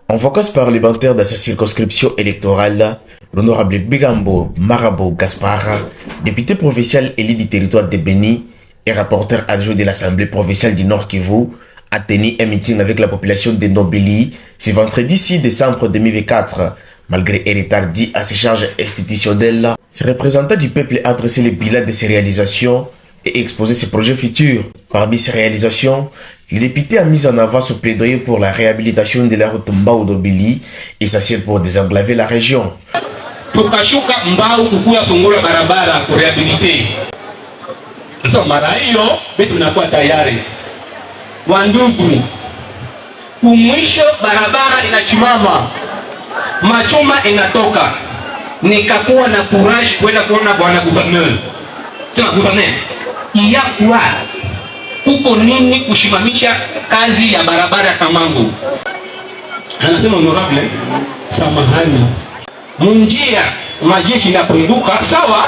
En vacances parlementaires dans sa circonscription électorale, l'honorable Bigambo Marabo Gaspard, député provincial élu du territoire de Beni et rapporteur adjoint de l'Assemblée provinciale du Nord Kivu, a tenu un meeting avec la population de Nobili ce vendredi 6 décembre 2024. Malgré un retard dit à ses charges institutionnelles, ce représentant du peuple a dressé le bilan de ses réalisations et exposé ses projets futurs. Parmi ces réalisations, le député a mis en avant son plaidoyer pour la réhabilitation de la route Mbao-Nobili, essentielle pour désenclaver la région. Tukashuka Mbao kukuya fungula barabara kurehabilite. So mara hiyo vitu vinakuwa tayari. Wandugu, kumwisho barabara inachimama, machuma inatoka. Nikakuwa na courage kwenda kuona bwana gouverneur. Sema gouverneur, iyakuwa kuko nini kushimamisha kazi ya barabara ya Kamango? Anasema honorable, samahani, munjia majeshi inapunguka, sawa?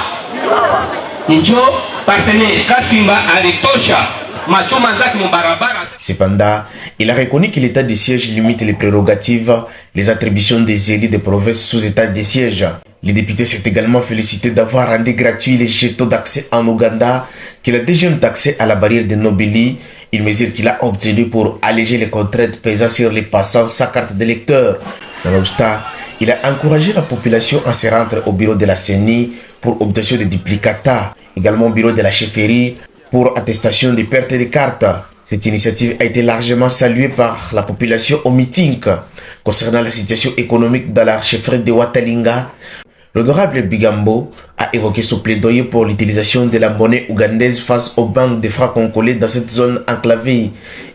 Njo partenaire Kasimba alitosha machoma zake mubarabara. Cependant, il a reconnu que l'état de siège limite les prérogatives, les attributions des élus de province sous état de siège. Le député s'est également félicité d'avoir rendu gratuit les jetons d'accès en Ouganda, qu'il a déjà d'accès à la barrière de Nobili, une mesure qu'il a obtenue pour alléger les contraintes pesant sur les passants sans carte d'électeur. Nonobstant, il a encouragé la population à se rendre au bureau de la CENI pour obtention de duplicata, également au bureau de la chefferie pour attestation des pertes de cartes. Cette initiative a été largement saluée par la population au meeting. Concernant la situation économique dans la chefferie de Watalinga, l'honorable Bigambo a évoqué son plaidoyer pour l'utilisation de la monnaie ougandaise face aux banques de francs congolais dans cette zone enclavée.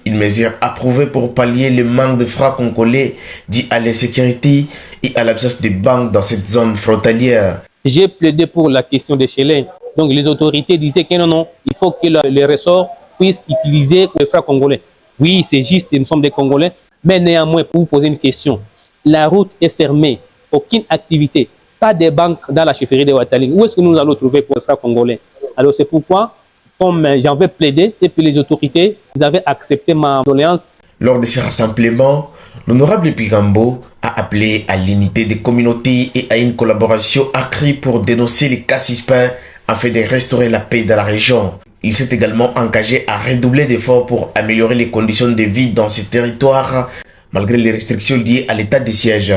Une mesure approuvée pour pallier le manque de francs congolais dû à l'insécurité et à l'absence de banques dans cette zone frontalière. J'ai plaidé pour la question des chelins. Donc les autorités disaient que non, il faut que les ressorts puissent utiliser les francs congolais. Oui, c'est juste, nous sommes des Congolais, mais néanmoins, pour vous poser une question, la route est fermée, aucune activité, pas de banques dans la chefferie de Wataling. Où est-ce que nous allons trouver pour les francs congolais? Alors c'est pourquoi, comme j'en vais plaider, et puis les autorités, ils avaient accepté ma doléance. Lors de ce rassemblement, l'honorable Bigambo a appelé à l'unité des communautés et à une collaboration accrue pour dénoncer les cas suspects afin de restaurer la paix dans la région. Il s'est également engagé à redoubler d'efforts pour améliorer les conditions de vie dans ces territoires, malgré les restrictions liées à l'état de siège.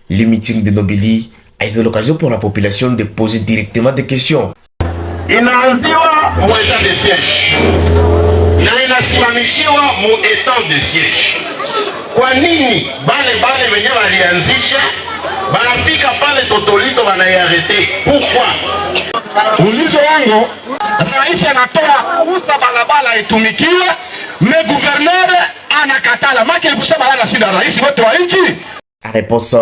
Le meeting de Nobili a été l'occasion pour la population de poser directement des questions. Inaanziwa mu état de siège na inasimamishiwa mu état de siège. Kwa nini bale wenye walianzisha banafika pale Totolito banaiarete? Pourquoi? Ulizo wangu, rais anatoa usa balabala itumikiwe, me gouverneur anakatala. Maki kusema hana sina rais wote wa nchi. En réponse,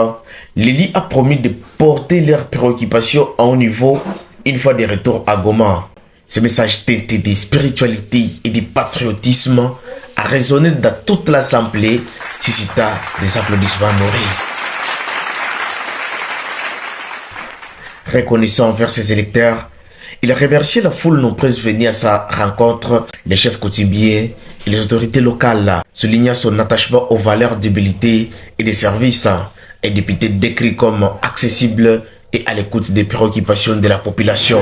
Lili a promis de porter leurs préoccupations à haut niveau une fois de retour à Goma. Ce message teinté de spiritualité et de patriotisme a résonné dans toute l'assemblée, suscita des applaudissements nourris. Reconnaissant envers ses électeurs, il a remercié la foule nombreuse venue à sa rencontre, les chefs coutumiers et les autorités locales, soulignant son attachement aux valeurs d'humilité et de service. Un député décrit comme accessible et à l'écoute des préoccupations de la population.